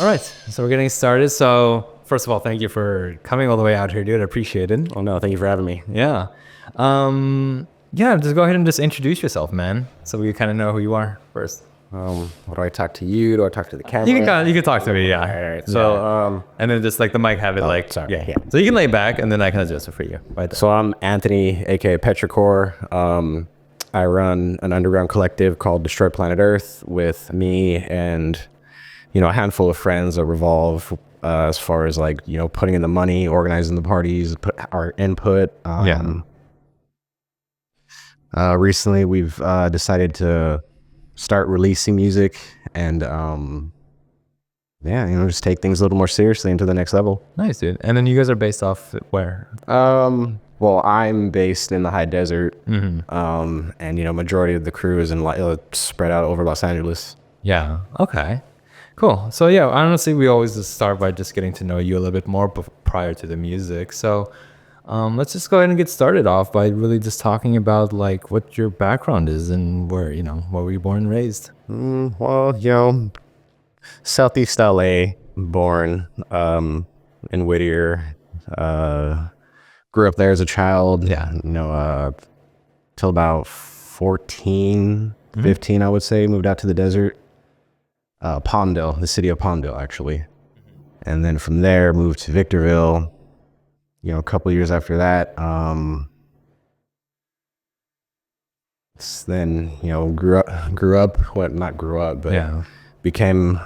All right, so we're getting started. So first of all, thank you for coming all the way out here, dude. I appreciate it. Oh no, thank you for having me. Yeah. Just go ahead and just introduce yourself, man, so we kind of know who you are first. What do I talk to you? Do I talk to the camera? You can talk to me, yeah. All right. So, and then just like the mic have it sorry. yeah. So you can lay back, and then I can adjust it for you. Right there. so I'm Anthony, A.K.A. Petrikor. I run an underground collective called Destroy Planet Earth with me and, a handful of friends that revolve as far as like, putting in the money, organizing the parties, put our input. Recently, we've decided to start releasing music and, just take things a little more seriously into the next level. Nice, dude. And then you guys are based off where? Well, I'm based in the high desert, and majority of the crew is in spread out over Los Angeles. Yeah. Okay. Cool. So yeah, honestly, we always just start by just getting to know you a little bit more prior to the music. So let's just go ahead and get started off by really just talking about like what your background is and where were you born and raised? Well, Southeast LA, born in Whittier. Grew up there as a child. Yeah. Till about 14, 15, I would say. Moved out to the desert. Palmdale, the city of Palmdale, actually. And then from there, moved to Victorville. A couple of years after that. Then, became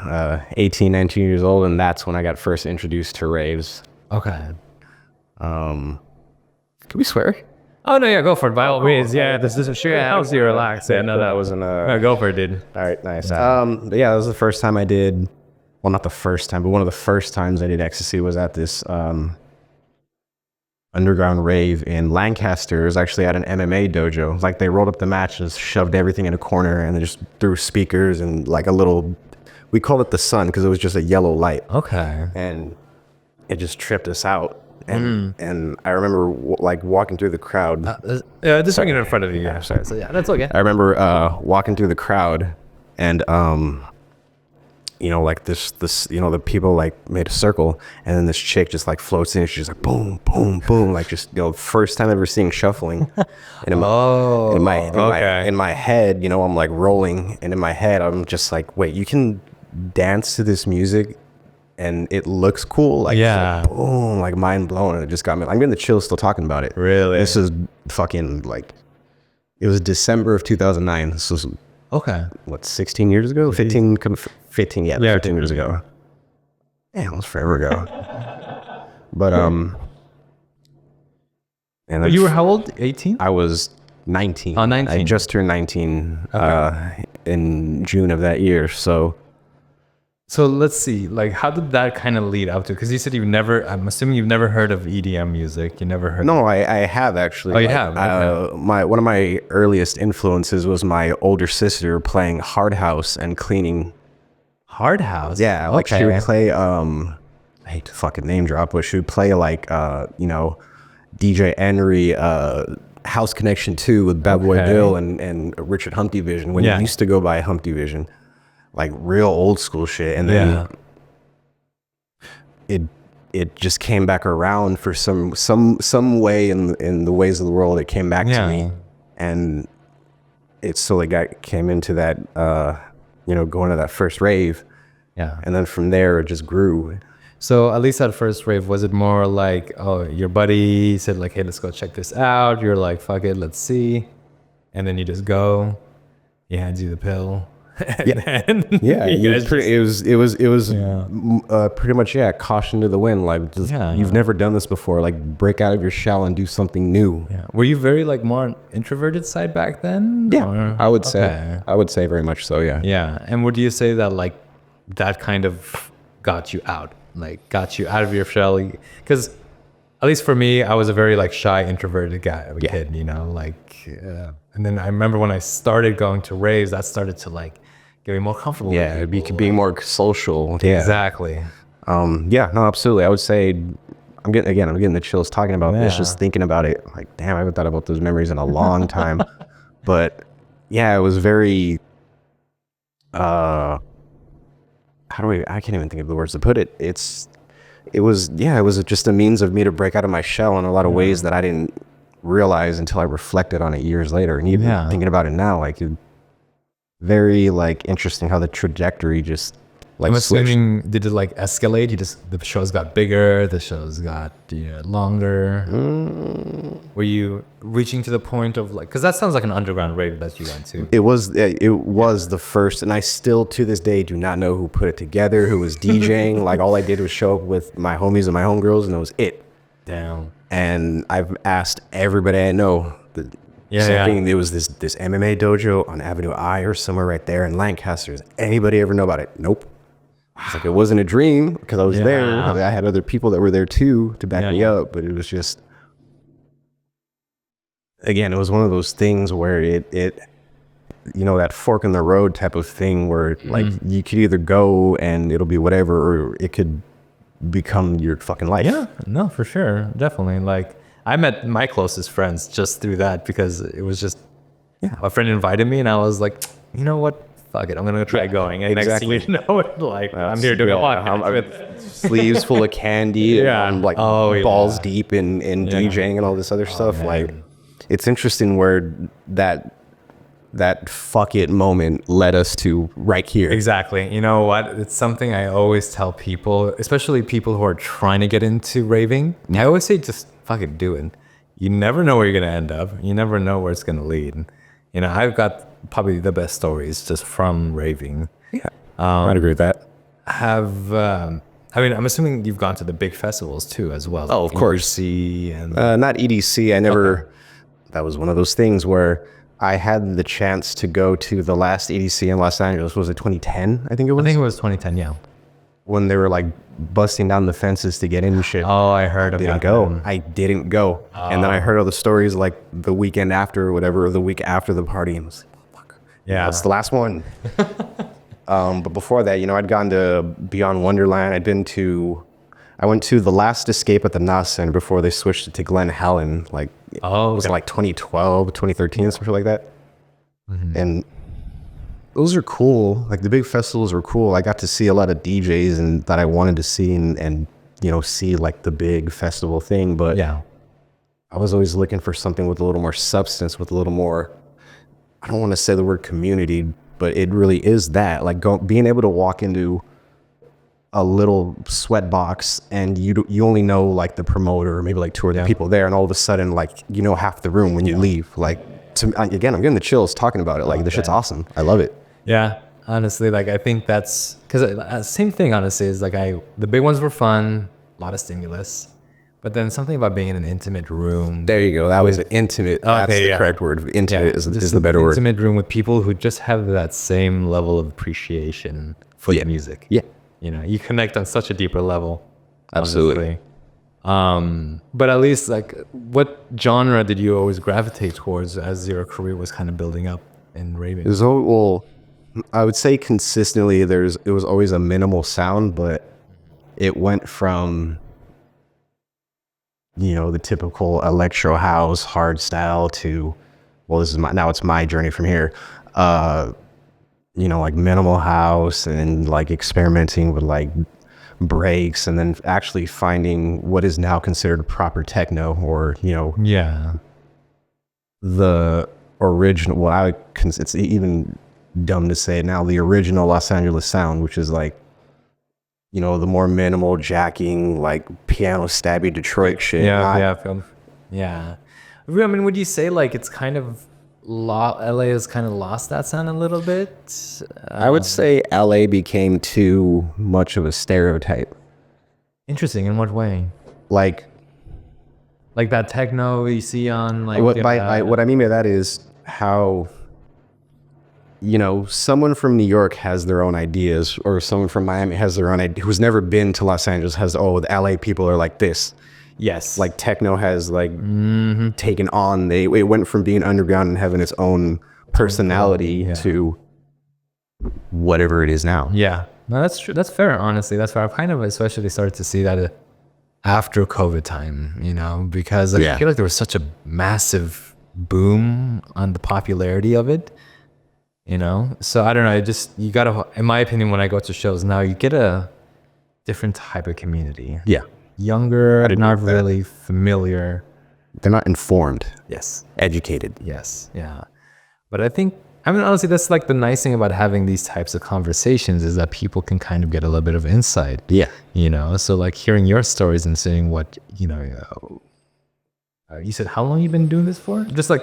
18, 19 years old. And that's when I got first introduced to raves. Okay. Can we swear? Oh no, yeah, go for it. By all means, yeah. This is a sure helps you relax. Yeah, no, that wasn't go for it, dude. All right, nice. But yeah, that was the first time I did. Well, not the first time, but one of the first times I did ecstasy was at this underground rave in Lancaster. It was actually at an MMA dojo. Like they rolled up the mat and just shoved everything in a corner, and they just threw speakers and like a little. We called it the sun because it was just a yellow light. Okay. And it just tripped us out. And I remember walking through the crowd. Just bring it in front of you. Yeah, sorry. So yeah, that's okay. I remember walking through the crowd, and the people like made a circle, and then this chick just like floats in. She's like boom, boom, boom, like just first time ever seeing shuffling. And in my head, I'm like rolling, and in my head I'm just like, wait, you can dance to this music and it looks cool, like, yeah, boom, like mind blown. And it just got me. I'm getting the chills still talking about it. Really? This is fucking like, it was December of 2009. This was okay. What, 16 years ago? 15, yeah, 15 years ago. Damn, it was forever ago. But and you were how old? 18? I was 19. Oh, 19. I just turned 19 in June of that year. So let's see, like, how did that kind of lead up to? Because you said I'm assuming you've never heard of EDM music. You never heard? No, I have actually. Oh, you have? Okay. One of my earliest influences was my older sister playing hard house and cleaning. Hard house? Yeah, like she would play, I hate to fucking name drop, but she would play like, DJ Henry, House Connection 2 with Bad Boy Bill and Richard Humpty Vision, when you used to go by Humpty Vision. Like real old school shit, and then it just came back around for some way in the ways of the world. It came back to me, and it slowly came into that going to that first rave, and then from there it just grew. So at least at first rave, was it more like, oh, your buddy said like, hey, let's go check this out. You're like, fuck it, let's see, and then you just go. He hands you the pill. It was pretty much caution to the wind, like you've never done this before, like break out of your shell and do something new. Were you very like more introverted side back then? I would say very much so. And would you say that like that kind of got you out of your shell? Because at least for me, I was a very like shy introverted kid, and then I remember when I started going to raves, that started to like get me more comfortable. Yeah, being more social. Yeah, exactly. No, absolutely. I would say I'm getting the chills talking about this, just thinking about it. Like, damn, I haven't thought about those memories in a long time. But yeah, it was very I can't even think of the words to put it. It was just a means of me to break out of my shell in a lot of ways that I didn't realize until I reflected on it years later. And even thinking about it now, like very like interesting how the trajectory just like I'm switched. assuming, did it like escalate? The shows got bigger, the shows got longer. Were you reaching to the point of like, because that sounds like an underground rave that you went to. It was the first, and I still to this day do not know who put it together, who was DJing. Like all I did was show up with my homies and my homegirls, and that was it. Damn. And I've asked everybody I know. There was this MMA dojo on Avenue I or somewhere right there in Lancaster. Does anybody ever know about it? Nope. It's like it wasn't a dream because I was there. I had other people that were there too to back me up, but it was just, again, it was one of those things where it that fork in the road type of thing where like you could either go and it'll be whatever, or it could become your fucking life. Yeah, no, for sure. Definitely. Like I met my closest friends just through that because it was just, a friend invited me and I was like, you know what? Fuck it. I'm going to try going. And next thing you know it, like I'm here doing a podcast with sleeves full of candy and like balls deep in DJing and all this other stuff. Man. Like it's interesting where that fuck it moment led us to right here. Exactly. You know what? It's something I always tell people, especially people who are trying to get into raving. I always say, just fuck it, do it. You never know where you're going to end up. You never know where it's going to lead. You know, I've got probably the best stories just from raving. Yeah. I'd agree with that. I'm assuming you've gone to the big festivals too, as well. Oh, of course. EDC and not EDC. I never, that was one of those things where I had the chance to go to the last EDC in Los Angeles. Was it 2010? I think it was. I think it was 2010. Yeah. When they were like busting down the fences to get in and shit. Oh, I heard about that. I didn't go. And then I heard all the stories like the weekend after or whatever, or the week after the party, and I was like, fuck. Yeah. That's the last one. But before that, I'd gone to Beyond Wonderland. I went to the last Escape at the NAS Center before they switched it to Glen Helen. Like, it was like 2012, 2013, something like that. Mm-hmm. And those are cool. Like the big festivals were cool. I got to see a lot of DJs and that I wanted to see and see like the big festival thing. But I was always looking for something with a little more substance, with a little more, I don't want to say the word community, but it really is that. Like being able to walk into a little sweat box and you only know like the promoter or maybe like two or three people there, and all of a sudden like half the room when you leave. Like again, I'm getting the chills talking about it. Like this shit's awesome. I love it. Yeah, honestly, like I think that's because same thing. Honestly, is like the big ones were fun, a lot of stimulus, but then something about being in an intimate room. There you go. That was intimate. That's the correct word. Intimate is the better word. Intimate room with people who just have that same level of appreciation for the music. Yeah. You connect on such a deeper level. Absolutely. But at least like what genre did you always gravitate towards as your career was kind of building up in raving? I would say consistently it was always a minimal sound, but it went from the typical electro house hard style to it's my journey from here. Like minimal house and like experimenting with like breaks, and then actually finding what is now considered proper techno, or the original. It's even dumb to say now, the original Los Angeles sound, which is like the more minimal jacking, like piano stabby Detroit shit. I mean, would you say like it's kind of LA has kind of lost that sound a little bit? I would say LA became too much of a stereotype. Interesting. In what way? Like that techno you see on like what I mean by that is how someone from New York has their own ideas, or someone from Miami has their own idea, who's never been to Los Angeles has, the LA people are like this. Yes. Like techno has like taken on, it went from being underground and having its own personality to whatever it is now. Yeah. No, that's true. That's fair. Honestly, that's fair. I've kind of especially started to see that after COVID time, because I feel like there was such a massive boom on the popularity of it. you know? So I don't know. You gotta, in my opinion, when I go to shows now, you get a different type of community. Yeah. Younger, not really familiar. They're not informed. Yes. Educated. Yes. Yeah. But I think, I mean, honestly, that's like the nice thing about having these types of conversations is that people can kind of get a little bit of insight. Yeah. You know, so like hearing your stories and seeing what, you know, you said how long you been doing this for? Just like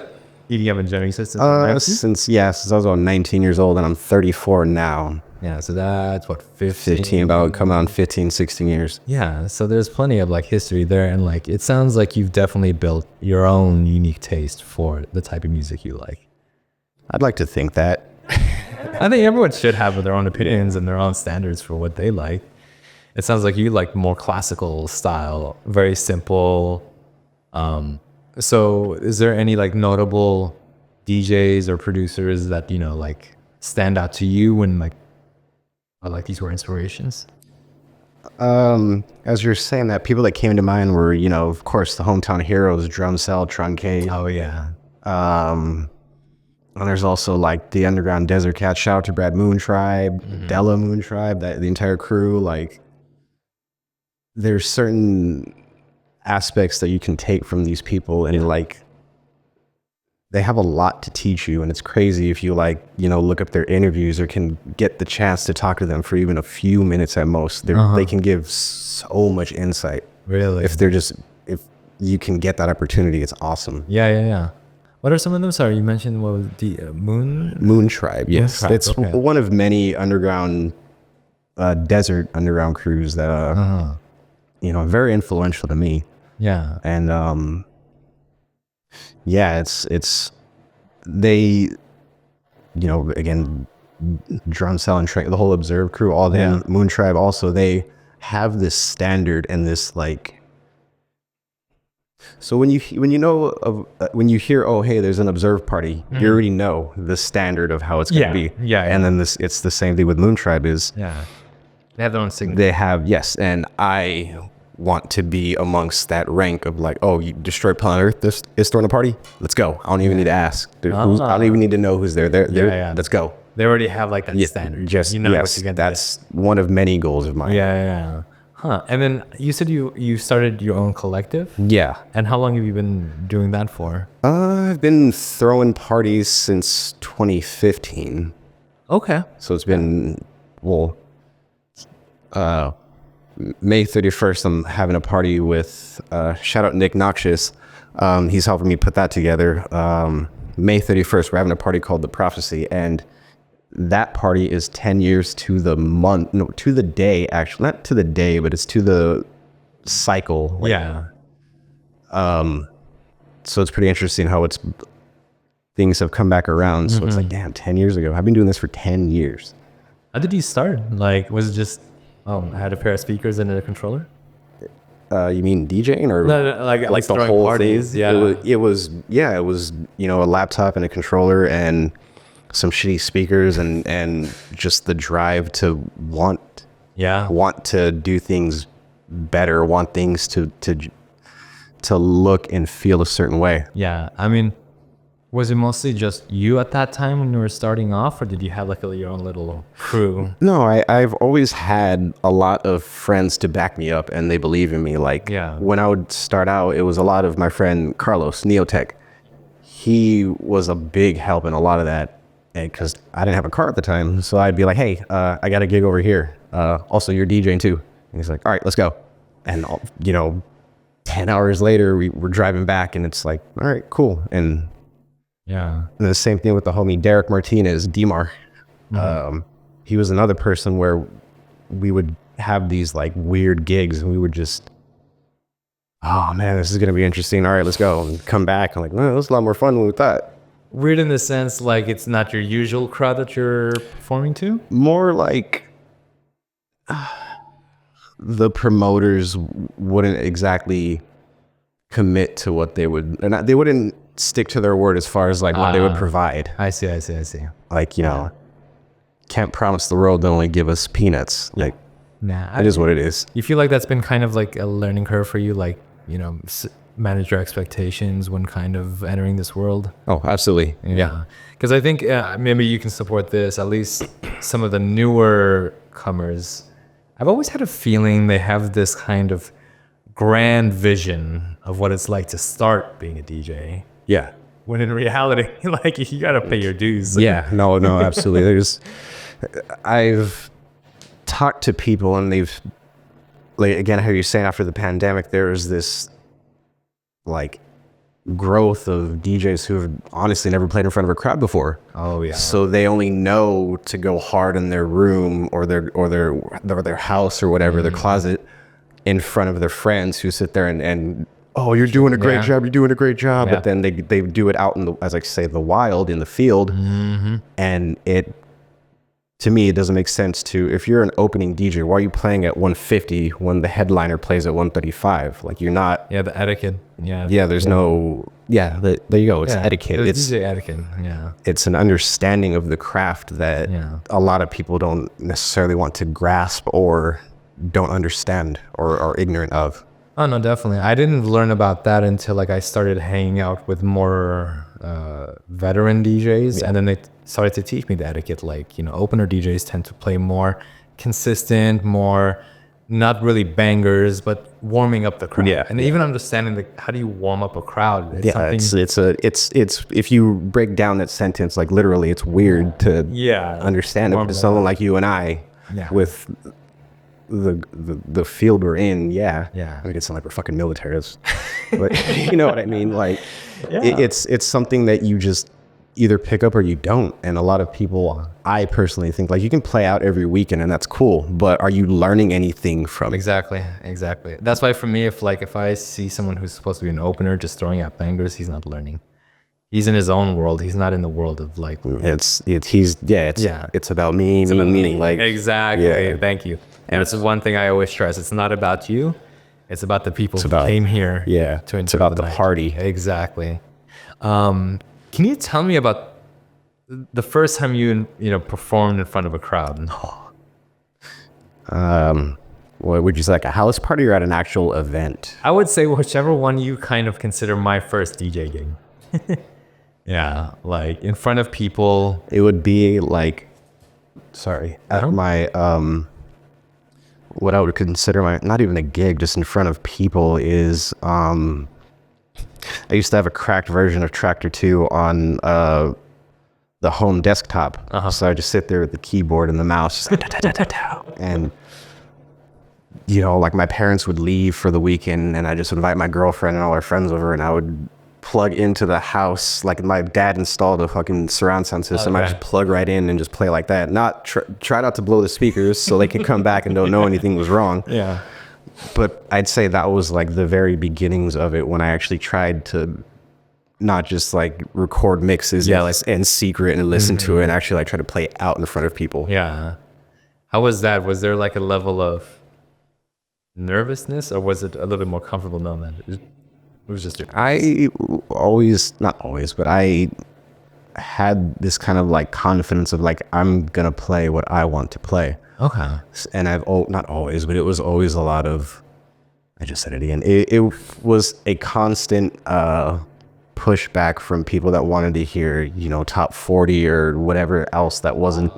EDM in general. You said since I was about 19 years old, and I'm 34 now. Yeah, so that's what, 15? About coming on 15, 16 years. Yeah, so there's plenty of like history there, and like it sounds like you've definitely built your own unique taste for the type of music you like. I'd like to think that. I think everyone should have their own opinions and their own standards for what they like. It sounds like you like more classical style, very simple. So is there any like notable DJs or producers that, you know, like stand out to you when like, or like these were inspirations? As you're saying that, people that came to mind were, you know, of course, the hometown heroes, Drum Cell, Truncate. Oh yeah. And there's also like the Underground Desert Cat. Shout out to Brad Moon Tribe, Della Moon Tribe, the entire crew. Like, there's certain aspects that you can take from these people, and like, they have a lot to teach you. And it's crazy if you like, you know, look up their interviews or can get the chance to talk to them for even a few minutes at most. They can give so much insight. Really? If you can get that opportunity, it's awesome. Yeah. What are some of them? Sorry, you mentioned what was the Moon Tribe. Yes, it's one of many underground, desert underground crews that you know, very influential to me. Yeah, and yeah, it's they, you know, again, Drum Cell and the whole Observe crew, all them, Moon Tribe also, they have this standard and this like. So when you hear, oh hey, there's an Observe party, you already know the standard of how it's going to be. Yeah. And then it's the same thing with Moon Tribe is. Yeah. They have their own signature. They have, yes, and I want to be amongst that rank of like, oh, you destroyed Planet Earth, this is throwing a party, let's go. I don't even need to ask. I don't even need to know who's there. They're let's go. They already have like that standard. Just, you know, yes, that's one of many goals of mine. Yeah. Huh. And then you said you started your own collective? Yeah. And how long have you been doing that for? I've been throwing parties since 2015. Okay. So it's been, well, May 31st, I'm having a party with, shout out Nick Noxious. He's helping me put that together. May 31st, we're having a party called The Prophecy, and that party is 10 years to the month, no, to the day, actually. Not to the day, but it's to the cycle. Yeah. So it's pretty interesting how things have come back around. So it's like, damn, 10 years ago. I've been doing this for 10 years. How did you start? Like, was it just, I had a pair of speakers and a controller? You mean DJing or no, like the whole parties? Thing? Yeah. It was, you know, a laptop and a controller and some shitty speakers and just the drive to want to do things better, want things to look and feel a certain way. Yeah. I mean, was it mostly just you at that time when you were starting off, or did you have like your own little crew? No, I've always had a lot of friends to back me up, and they believe in me. Like, when I would start out, it was a lot of my friend Carlos, Neotech. He was a big help in a lot of that, because I didn't have a car at the time. So I'd be like, hey, I got a gig over here. Also, you're DJing too. And he's like, all right, let's go. And, you know, 10 hours later, we're driving back, and it's like, all right, cool. And the same thing with the homie Derek Martinez, Demar. He was another person where we would have these like weird gigs, and we would just, oh man, this is gonna be interesting. All right, let's go. And come back. I'm like, no, it was a lot more fun than we thought. Weird in the sense like it's not your usual crowd that you're performing to? More like the promoters wouldn't exactly commit to what they would, they wouldn't stick to their word as far as like what they would provide. I see. Like, you know, can't promise the world they'll only give us peanuts. Like, nah, it is what it is. You feel like that's been kind of like a learning curve for you, like, you know, manage your expectations when kind of entering this world? Oh, absolutely. Yeah. Because I think maybe you can support this, at least some of the newer comers. I've always had a feeling they have this kind of grand vision of what it's like to start being a DJ. Yeah. When in reality, like, you got to pay your dues. Yeah. No, absolutely. I've talked to people and they've, like, again, how you're saying after the pandemic, there's this like growth of DJs who have honestly never played in front of a crowd before. Oh yeah. So they only know to go hard in their room or their house or whatever, their closet, in front of their friends who sit there and oh, you're doing a great job. You're doing a great job. Yeah. But then they do it out in the, as I say, the wild, in the field. And it, to me, it doesn't make sense to, if you're an opening DJ, why are you playing at 150 when the headliner plays at 135? Like, you're not. Yeah, the etiquette. Yeah. Yeah, there's no. Yeah, there you go. It's etiquette. It's DJ etiquette. Yeah. It's an understanding of the craft that a lot of people don't necessarily want to grasp or don't understand or are ignorant of. Oh no, definitely. I didn't learn about that until like I started hanging out with more veteran DJs, and then they started to teach me the etiquette. Like, you know, opener DJs tend to play more consistent, more not really bangers, but warming up the crowd. Yeah, and even understanding the, how do you warm up a crowd? It's if you break down that sentence, like literally, it's weird to understand it. But someone like you and I, with the field we're in, I mean, it sounds like we're fucking militaries, but you know what I mean. Like, it's something that you just either pick up or you don't. And a lot of people, I personally think, like, you can play out every weekend and that's cool, but are you learning anything from it? Exactly. That's why for me, if I see someone who's supposed to be an opener just throwing out bangers, he's not learning. He's in his own world. He's not in the world of like. It's about me. Like, exactly. Yeah. Thank you. And it's one thing I always stress. It's not about you. It's about the people who came here. Yeah. To enjoy it's about the night. party. Exactly. Can you tell me about the first time you performed in front of a crowd? What would you say, like a house party or at an actual event? I would say whichever one you kind of consider my first DJ gig. Yeah, like in front of people. It would be like, at my what I would consider my, not even a gig, just in front of people is I used to have a cracked version of Tractor 2 on the home desktop. So I just sit there with the keyboard and the mouse, and like my parents would leave for the weekend, and I just invite my girlfriend and all our friends over, and I would plug into the house. Like, my dad installed a fucking surround sound system. I just plug right in and just play like that. Not try not to blow the speakers so they can come back and don't know anything was wrong. Yeah. But I'd say that was like the very beginnings of it, when I actually tried to not just like record mixes and secret and listen to it, and actually like try to play out in front of people. Yeah. How was that? Was there like a level of nervousness, or was it a little bit more comfortable knowing that it was just I always, not always, but I had this kind of like confidence of like, I'm gonna play what I want to play. Okay. And I've not always, but it was always a lot of, I just said it again, it was a constant pushback from people that wanted to hear, top 40 or whatever else that wasn't,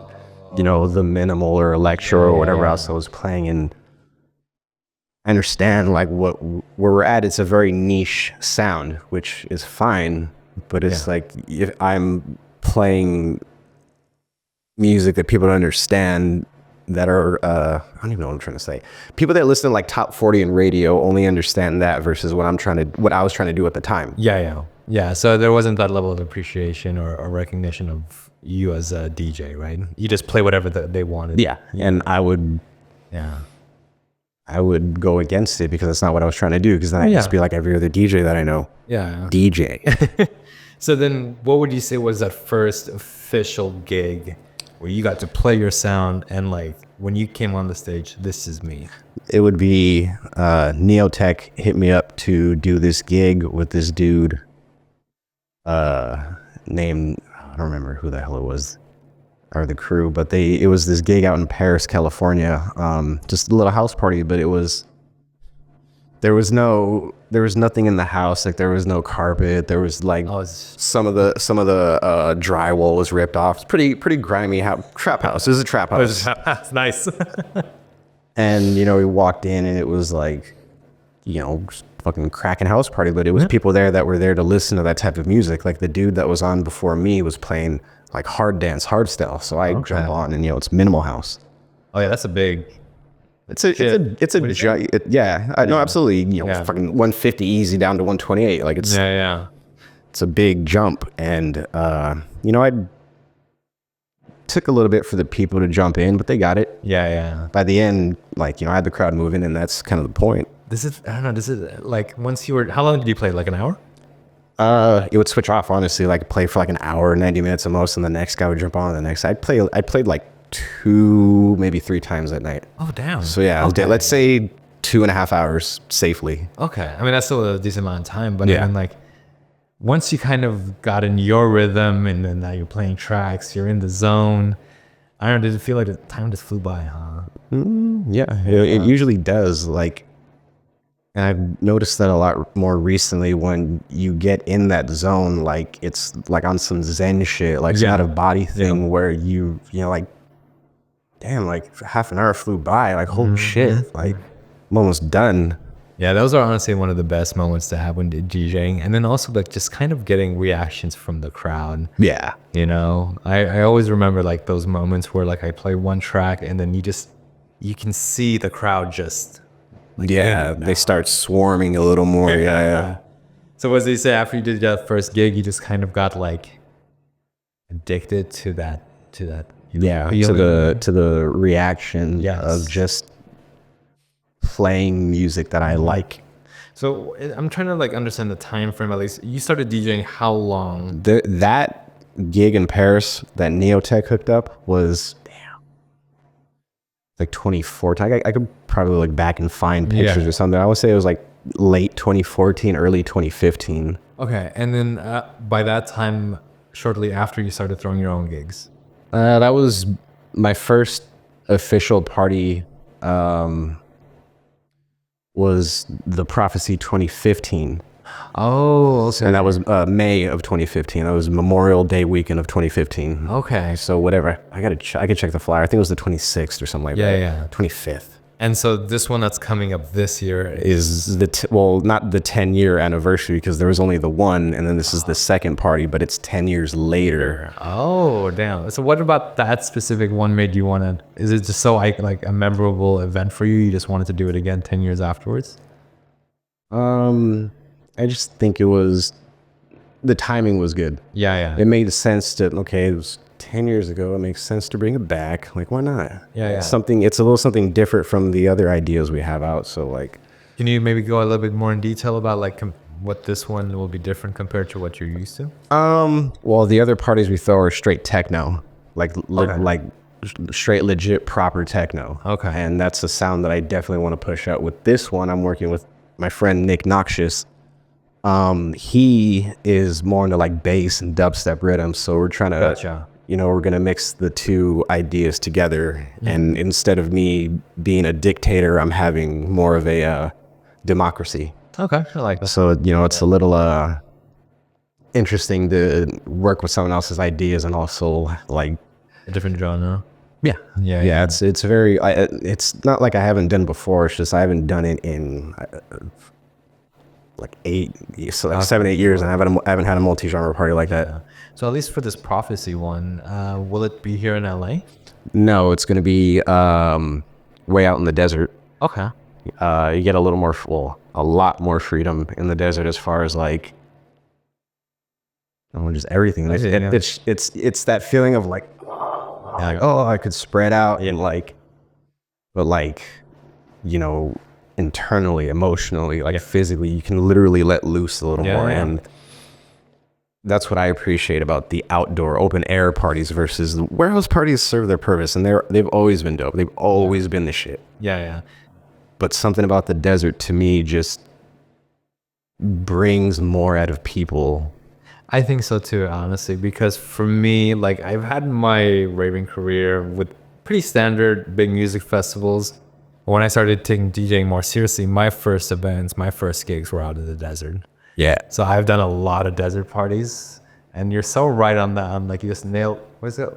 the minimal or electro or whatever else I was playing. And I understand like where we're at, it's a very niche sound, which is fine, but it's like, if I'm playing music that people don't understand, that are I don't even know what I'm trying to say. People that listen to like top 40 and radio only understand that versus what I was trying to do at the time. Yeah. So there wasn't that level of appreciation or recognition of you as a DJ, right? You just play whatever they wanted. Yeah. And I would go against it because that's not what I was trying to do, because then I'd just be like every other DJ that I know. Yeah. DJ. So then what would you say was that first official gig where you got to play your sound, and like when you came on the stage, this is me? It would be Neotech hit me up to do this gig with this dude named, I don't remember who the hell it was, or the crew, but it was this gig out in Paris, California, just a little house party, but there was nothing in the house. Like there was no carpet. There was like some of the drywall was ripped off. It's pretty grimy trap house. It was a trap house. That's nice. And you know, we walked in and it was like, you know, just fucking cracking house party. But it was people there that were there to listen to that type of music. Like the dude that was on before me was playing like hard dance, hard style. So I jump on and, you know, it's minimal house. Oh yeah, that's a big. Yeah, no, absolutely. You know, fucking 150 easy down to 128. Like it's it's a big jump. And you know, I took a little bit for the people to jump in, but they got it. Yeah. By the end, like, you know, I had the crowd moving, and that's kind of the point. This is like once you were. How long did you play? Like an hour? It would switch off, honestly. Like play for like an hour, 90 minutes at most, and the next guy would jump on. The next, I played like 2, maybe 3 times that night. Oh damn. So yeah, let's say 2.5 hours safely. Okay, I mean that's still a decent amount of time, but I mean like once you kind of got in your rhythm and then now you're playing tracks, you're in the zone. I don't know, did it feel like the time just flew by, huh? It usually does. Like, and I've noticed that a lot more recently when you get in that zone, like it's like on some Zen shit, like it's not a body thing where you know, like, damn, like half an hour flew by, like holy shit, like I'm almost done. Yeah, those are honestly one of the best moments to have when DJing, and then also like just kind of getting reactions from the crowd. Yeah, you know, I always remember like those moments where like I play one track and then you can see the crowd just like, they start swarming a little more. Yeah. So what did they say after you did that first gig? You just kind of got like addicted to that. Yeah, to the reaction of just playing music that I like. So I'm trying to like understand the time frame at least. You started DJing how long? That gig in Paris that Neotech hooked up was like 2014. I could probably look back and find pictures or something. I would say it was like late 2014, early 2015. Okay, and then by that time, shortly after, you started throwing your own gigs. That was my first official party. Was the Prophecy 2015. Oh, okay. And that was May of 2015. That was Memorial Day weekend of 2015. Okay. So whatever. I could check the flyer. I think it was the 26th or something like that. Yeah. 25th. And so this one that's coming up this year is not the 10-year anniversary, because there was only the one, and then this is the second party, but it's 10 years later. Oh, damn. So what about that specific one made you want to, is it just so like a memorable event for you? You just wanted to do it again 10 years afterwards? I just think the timing was good. Yeah. It made sense to, okay, it was 10 years ago, it makes sense to bring it back. Like, why not? Yeah. It's a little something different from the other ideas we have out. So like, can you maybe go a little bit more in detail about like what this one will be different compared to what you're used to? Well, the other parties we throw are straight techno, like straight legit proper techno. Okay. And that's a sound that I definitely want to push out. With this one, I'm working with my friend Nick Noxious. He is more into like bass and dubstep rhythm. So we're trying to, Gotcha. You know, we're going to mix the two ideas together. And instead of me being a dictator, I'm having more of a democracy. Okay, I like that. So, you know, it's a little interesting to work with someone else's ideas and also like a different genre. Yeah. It's very, it's not like I haven't done before. It's just I haven't done it in like 7, 8 years, and I haven't had a multi-genre party like that. So at least for this Prophecy one, will it be here in LA? No, it's going to be way out in the desert. Okay. You get a lot more freedom in the desert as far as like, just everything. It's that feeling of like, I could spread out and like, but like, you know, internally, emotionally, like physically, you can literally let loose a little more. And that's what I appreciate about the outdoor open air parties versus the warehouse parties. Serve their purpose, and they've always been dope. They've always been the shit. Yeah. But something about the desert to me just brings more out of people. I think so too, honestly, because for me, like I've had my raving career with pretty standard big music festivals, When I started taking DJing more seriously, my first events, my first gigs were out in the desert. Yeah. So I've done a lot of desert parties, and you're so right on that. Like you just nailed. What's it?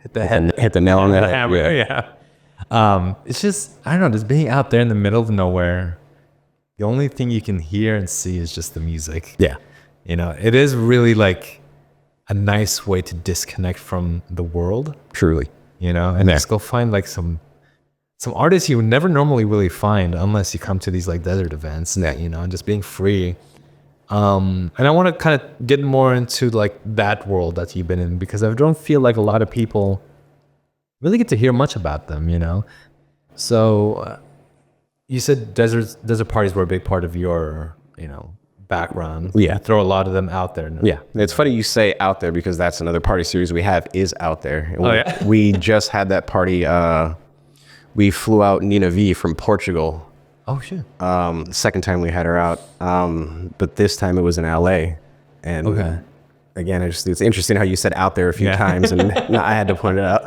Hit the nail on the head. Yeah. It's just, I don't know, just being out there in the middle of nowhere. The only thing you can hear and see is just the music. Yeah. You know, it is really like a nice way to disconnect from the world. Truly. You know, and just go find like some artists you would never normally really find unless you come to these like desert events. Yeah. You know, and just being free. And I want to kind of get more into like that world that you've been in, because I don't feel like a lot of people really get to hear much about them, you know? So you said desert parties were a big part of your, you know, background. Yeah. Throw a lot of them out there. Yeah. It's funny you say out there, because that's another party series we have is Out There. Oh, yeah? We just had that party. We flew out Nina V from Portugal. Oh, shit. The second time we had her out. But this time it was in LA. And again, it's interesting how you said out there a few times, and I had to point it out.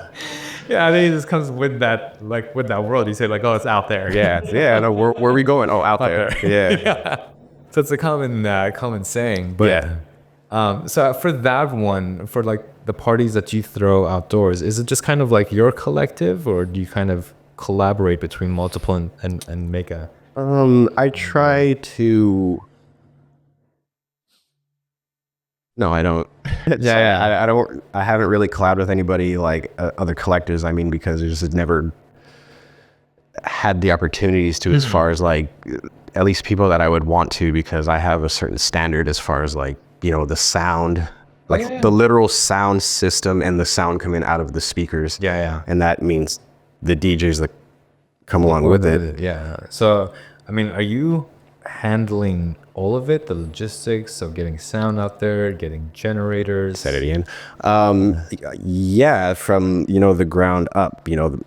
Yeah, I think it just comes with that, like with that world. You say like, oh, it's out there. Yeah. No, where are we going? Oh, out there. Yeah. So it's a common saying. But so for that one, for like the parties that you throw outdoors, is it just kind of like your collective, or do you kind of collaborate between multiple and make a? I try to. No, I don't. I don't. I haven't really collabed with anybody like other collectors. I mean, because I just never had the opportunities to, as far as like at least people that I would want to, because I have a certain standard as far as like, you know, the sound, like the literal sound system and the sound coming out of the speakers. Yeah. And that means the DJs that come along with it. Yeah. So, I mean, are you handling all of it, the logistics, so getting sound out there, getting generators? Said it again. Yeah, from, you know, the ground up, you know,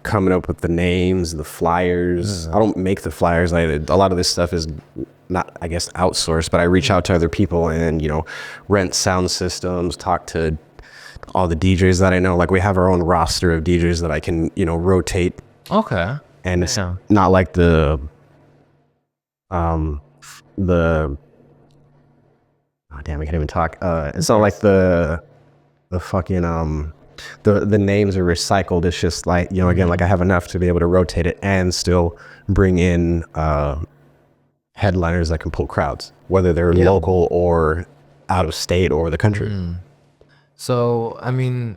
coming up with the names, the flyers. I don't make the flyers. A lot of this stuff is not, I guess, outsourced, but I reach out to other people and, you know, rent sound systems, talk to all the DJs that I know. Like we have our own roster of DJs that I can, you know, rotate. Okay. And it's not like the oh damn, I can't even talk. It's not like the fucking the names are recycled. It's just like, you know, again, like I have enough to be able to rotate it and still bring in headliners that can pull crowds, whether they're local or out of state or the country. So I mean,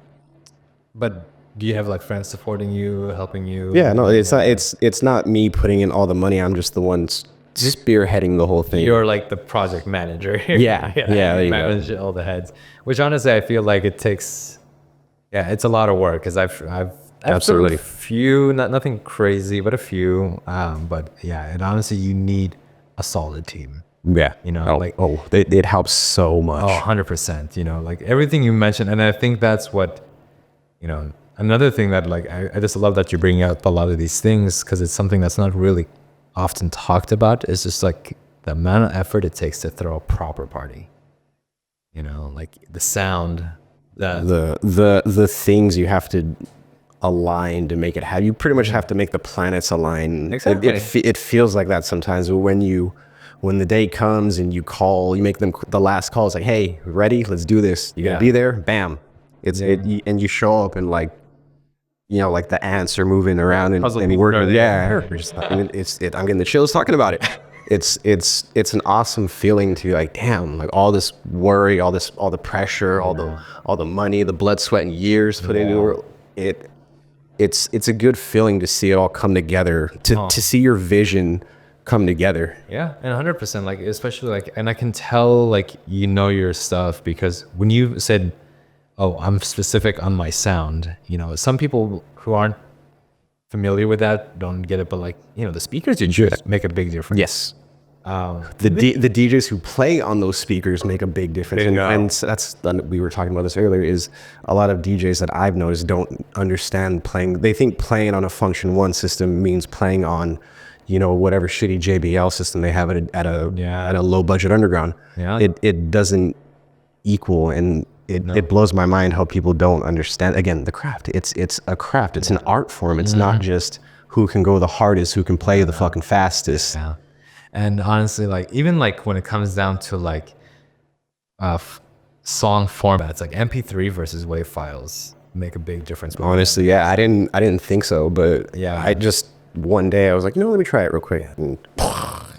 but do you have like friends supporting you, helping you? Yeah, no, it's not me putting in all the money. I'm just the one spearheading the whole thing. You're like the project manager. Yeah. There you manage all the heads, which honestly I feel like it takes. Yeah, it's a lot of work, because I've absolutely a few, nothing crazy, but a few. But yeah, and honestly, you need a solid team. Yeah, you know, it helps so much. 100%. You know, like everything you mentioned, and I think that's what, you know. Another thing that like I just love that you're bringing out a lot of these things, because it's something that's not really often talked about. It's just like the amount of effort it takes to throw a proper party. You know, like the sound, the things you have to align to make it happen. You pretty much have to make the planets align. Exactly. It feels like that sometimes. When the day comes and you make them the last call. It's like, hey, ready? Let's do this. You gotta be there. Bam. And you show up and like, you know, like the ants are moving around and working. Yeah, I'm getting the chills talking about it. It's an awesome feeling to like, damn, like all this worry, all the pressure, all the money, the blood, sweat, and years put into it. It's a good feeling to see it all come together. To see your vision come together. Yeah, and 100%. Like especially like, and I can tell like you know your stuff, because when you said, oh, I'm specific on my sound. You know, some people who aren't familiar with that don't get it, but like, you know, the speakers you choose make a big difference. Yes. The DJs who play on those speakers make a big difference. And that's, we were talking about this earlier, is a lot of DJs that I've noticed don't understand playing. They think playing on a Function 1 system means playing on, you know, whatever shitty JBL system they have at a low budget underground. Yeah. It doesn't equal, and it blows my mind how people don't understand, again, the craft. It's a craft. It's an art form. It's not just who can go the hardest, who can play the fucking fastest. Yeah. And honestly, like even like when it comes down to like song formats, like MP3 versus WAV files make a big difference. Honestly, yeah, I didn't think so, but Yeah. I just one day I was like, you know, let me try it real quick. And,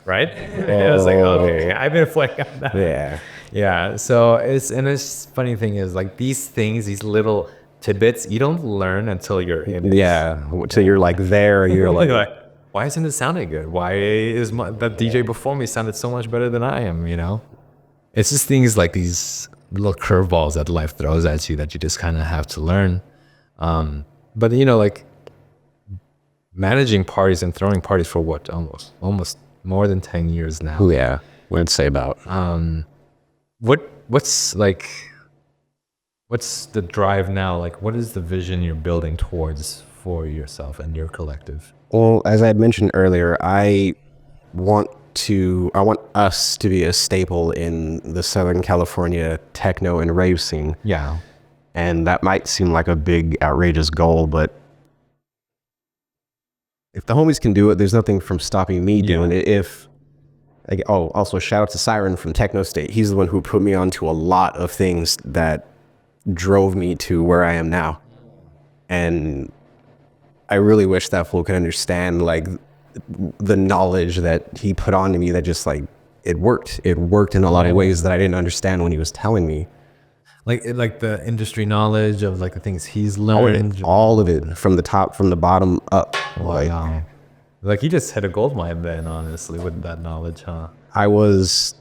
Right? I was like, okay, I've been playing on that. yeah. Yeah. So it's funny thing is like these things, these little tidbits, you don't learn until you're in it. Yeah, until you're like there, you're You're like, like, why isn't it sounding good? Why is that DJ before me sounded so much better than I am? You know, it's just things like these little curveballs that life throws at you that you just kind of have to learn. But you know, like managing parties and throwing parties for what almost more than 10 years now. oh yeah, what I'd say about. What's like, what's the drive now? Like, what is the vision you're building towards for yourself and your collective? Well, as I had mentioned earlier, I want us to be a staple in the Southern California techno and rave scene. Yeah. And that might seem like a big, outrageous goal, but if the homies can do it, there's nothing from stopping me doing it. Also shout out to Siren from Techno State. He's the one who put me onto a lot of things that drove me to where I am now. And I really wish that fool could understand like the knowledge that he put onto me, that just like it worked in a lot of ways that I didn't understand when he was telling me. Like the industry knowledge of like the things he's learned. All of it from the top, from the bottom up. Wow. Like you just hit a gold mine then, honestly, with that knowledge, huh? I was,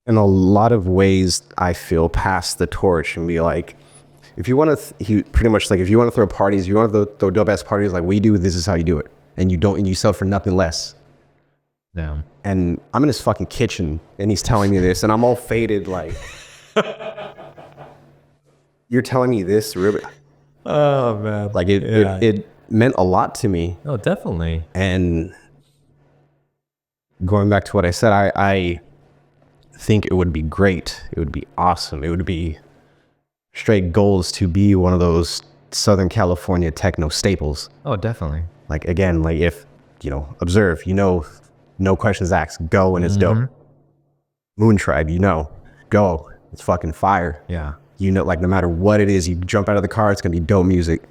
in a lot of ways, I feel, pass the torch and be like, if you want to, pretty much like, if you want to throw parties, you want to throw dope ass parties like we do, this is how you do it. And you sell for nothing less. Yeah. And I'm in his fucking kitchen and he's telling me this and I'm all faded like, you're telling me this, really? Oh man. Like it meant a lot to me. Oh, definitely. And going back to what I said, I think it would be great. It would be awesome. It would be straight goals to be one of those Southern California techno staples. Oh, definitely. Like, again, like if, observe, no questions asked, go and it's dope. Moon Tribe, go. It's fucking fire. Yeah. Like no matter what it is, you jump out of the car, it's going to be dope music.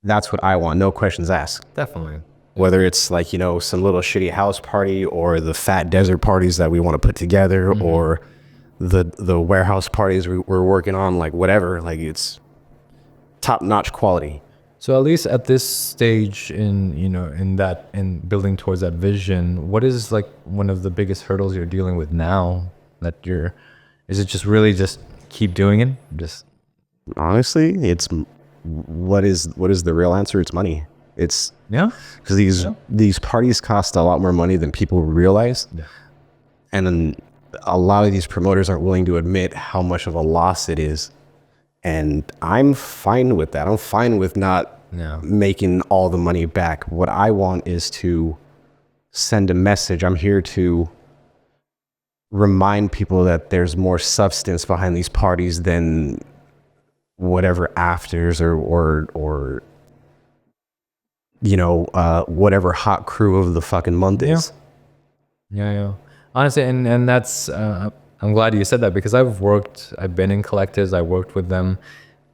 That's what I want. No questions asked. Definitely. Whether it's like, some little shitty house party or the fat desert parties that we want to put together or the warehouse parties we're working on, like whatever, like it's top-notch quality. So at least at this stage in building towards that vision, what is like one of the biggest hurdles you're dealing with now is it just really just keep doing it? Just honestly, it's what is the real answer? It's money. It's because these parties cost a lot more money than people realize. Yeah. And then a lot of these promoters aren't willing to admit how much of a loss it is. And I'm fine with that. I'm fine with not making all the money back. What I want is to send a message. I'm here to remind people that there's more substance behind these parties than whatever afters or whatever hot crew of the fucking month is. Yeah. Honestly, and that's I'm glad you said that because I've been in collectives, I worked with them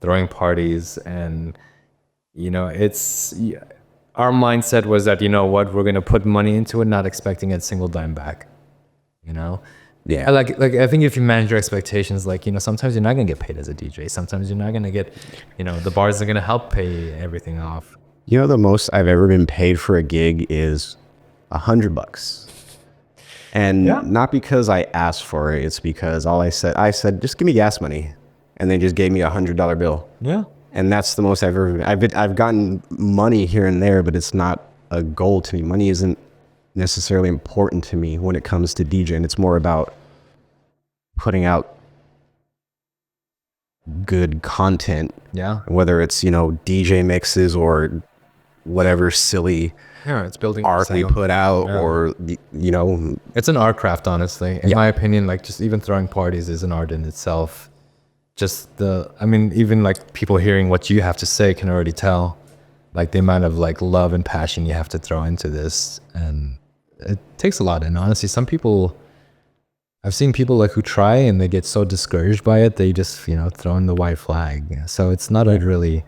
throwing parties, and it's our mindset was that we're going to put money into it, not expecting a single dime back. Yeah. Like I think if you manage your expectations, like sometimes you're not going to get paid as a DJ, sometimes you're not going to get the bars are going to help pay everything off. The most I've ever been paid for a gig is $100. And not because I asked for it, it's because I said, just give me gas money. And they just gave me $100 bill. Yeah. And that's the most I've ever, I've gotten money here and there, but it's not a goal to me. Money isn't necessarily important to me when it comes to DJing. It's more about putting out good content. Yeah. Whether it's, DJ mixes or whatever silly it's building art we put out or it's an art craft, honestly. In my opinion, like just even throwing parties is an art in itself. Just even like people hearing what you have to say can already tell like the amount of like love and passion you have to throw into this, and it takes a lot. And honestly, some people, I've seen people like who try and they get so discouraged by it, they just, you know, throw in the white flag. So it's not a really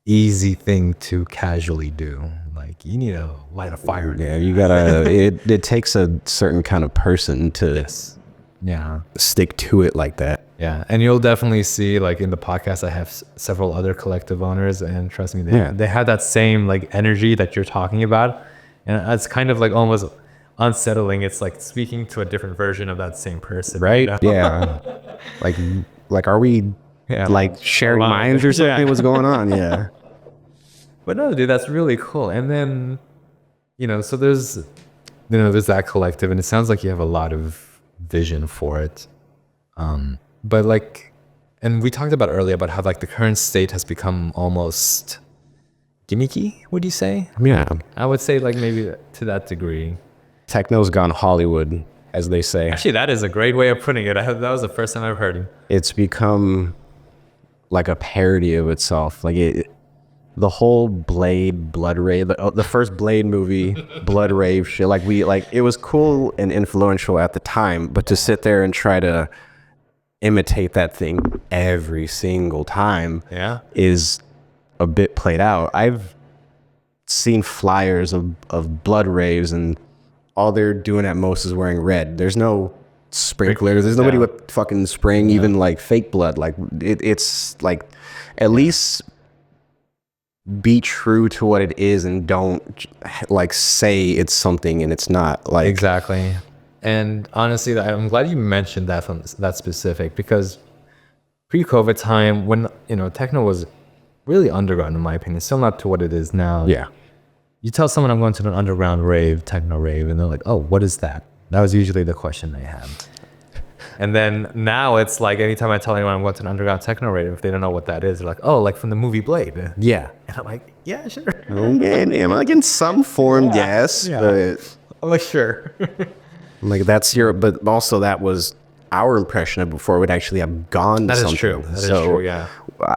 easy thing to casually do. Like you need to light a fire. Yeah, you gotta. it takes a certain kind of person to stick to it like that. Yeah, and you'll definitely see, like in the podcast, I have several other collective owners, and trust me, they have that same like energy that you're talking about, and it's kind of like almost unsettling. It's like speaking to a different version of that same person, right? You know? Yeah, like are we like sharing minds or something? What's going on? Yeah, but no, dude, that's really cool. And then, you know, so there's that collective, and it sounds like you have a lot of vision for it. But like, and we talked about earlier about how like the current state has become almost gimmicky, would you say? Yeah. I would say like maybe to that degree. Techno's gone Hollywood, as they say. Actually, that is a great way of putting it. That was the first time I've heard it. It's become like a parody of itself. Like the whole Blood Rave, the first Blade movie, Blood Rave shit. Like it was cool and influential at the time, but to sit there and try to imitate that thing every single time is a bit played out. I've seen flyers of blood raves, and all they're doing at most is wearing red. There's no sprinklers. There's nobody with fucking spraying even like fake blood. Like it's like, at least be true to what it is and don't like say it's something and it's not. Like exactly. And honestly, I'm glad you mentioned that specific, because pre-COVID time, when, you know, techno was really underground, in my opinion, still not to what it is now. Yeah. You tell someone I'm going to an underground rave, techno rave, and they're like, oh, what is that? That was usually the question they had. And then now it's like, anytime I tell anyone I'm going to an underground techno rave, if they don't know what that is, they're like, oh, like from the movie Blade. Yeah. And I'm like, yeah, sure. Okay, like in some form, yes. Yeah. But I'm like, sure. Like that's but also that was our impression of before we'd actually have gone to something. That is true. That is true, yeah.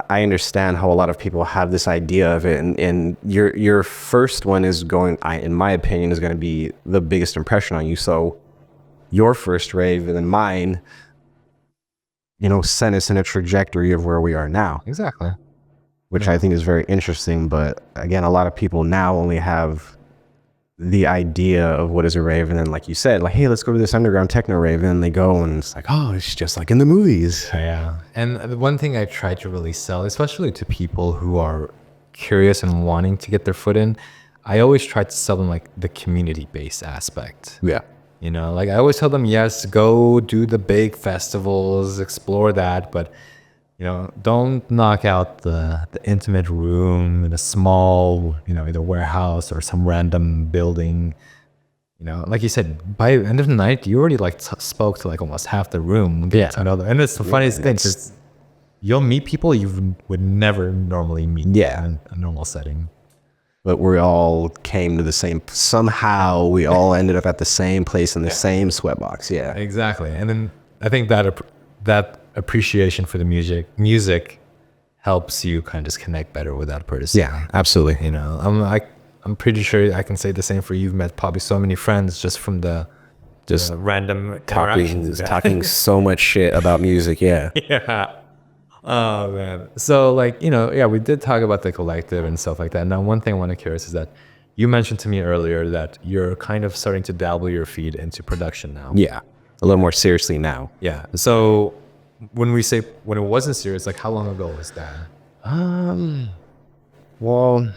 I understand how a lot of people have this idea of it, and your first one is going, in my opinion, is going to be the biggest impression on you. So your first rave and then mine, you know, sent us in a trajectory of where we are now. Exactly. Which I think is very interesting. But again, a lot of people now only have the idea of what is a rave, and then like you said, like, hey, let's go to this underground techno rave, and then they go and it's like, oh, it's just like in the movies. Yeah. And the one thing I try to really sell, especially to people who are curious and wanting to get their foot in, I always try to sell them like the community-based aspect. Yeah. You know, like I always tell them, yes, go do the big festivals, explore that, but you know, don't knock out the intimate room in a small, you know, either warehouse or some random building. You know, like you said, by the end of the night, you already like spoke to like almost half the room. Yeah. And it's the funniest thing, because you'll meet people you would never normally meet in a normal setting. But we all came to the same, somehow we all ended up at the same place in the same sweatbox. Yeah. Exactly. And then I think that appreciation for the music helps you kind of just connect better with that person. Yeah, absolutely. You know, I'm pretty sure I can say the same for you. You've met probably so many friends just from the random talking so much shit about music. Yeah. Yeah. Oh man. So like, you know, yeah, we did talk about the collective and stuff like that. Now, one thing I want to curious is that you mentioned to me earlier that you're kind of starting to dabble your feet into production now. Yeah. A little more seriously now. Yeah. So when we say when it wasn't serious, like how long ago was that? Well,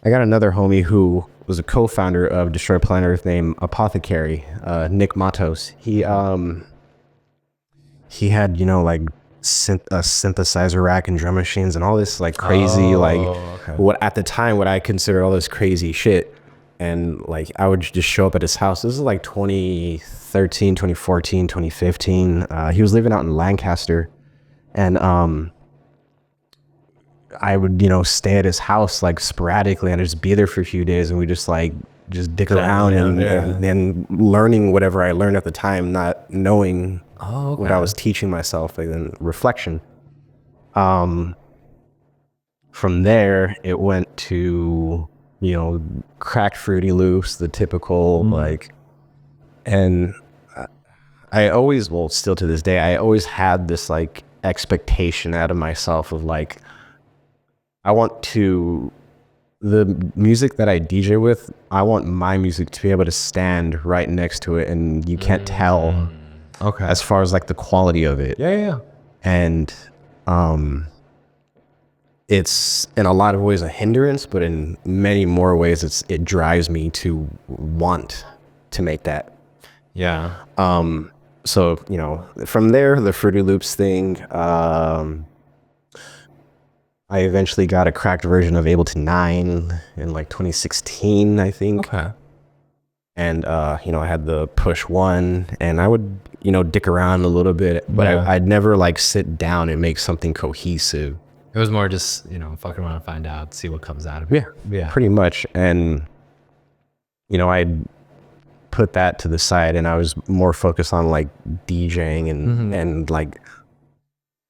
I got another homie who was a co-founder of Destroy Planet Earth named A.K.A, Nick Matos. He had, you know, like a synthesizer rack and drum machines and all this like crazy, what at the time what I consider all this crazy shit. And like I would just show up at his house. This is like 2013, 2014, 2015. He was living out in Lancaster, and I would, you know, stay at his house like sporadically and I'd just be there for a few days, and we just dick around and learning whatever I learned at the time, not knowing what I was teaching myself, like in reflection. from there, it went to, you know, cracked Fruity Loops, the typical like, and I always, well, still to this day, I always had this like expectation out of myself of like, I want to, the music that I DJ with, I want my music to be able to stand right next to it, and you can't tell as far as like the quality of it. Yeah. And it's in a lot of ways a hindrance, but in many more ways it drives me to want to make that. Yeah. So, you know, from there, the Fruity Loops thing, I eventually got a cracked version of Ableton 9 in like 2016, I think. Okay. And, you know, I had the Push 1, and I would, you know, dick around a little bit, but I'd never like sit down and make something cohesive. It was more just, you know, fucking around and find out, see what comes out of it. Yeah, pretty much. And, you know, I'd put that to the side, and I was more focused on like DJing and like,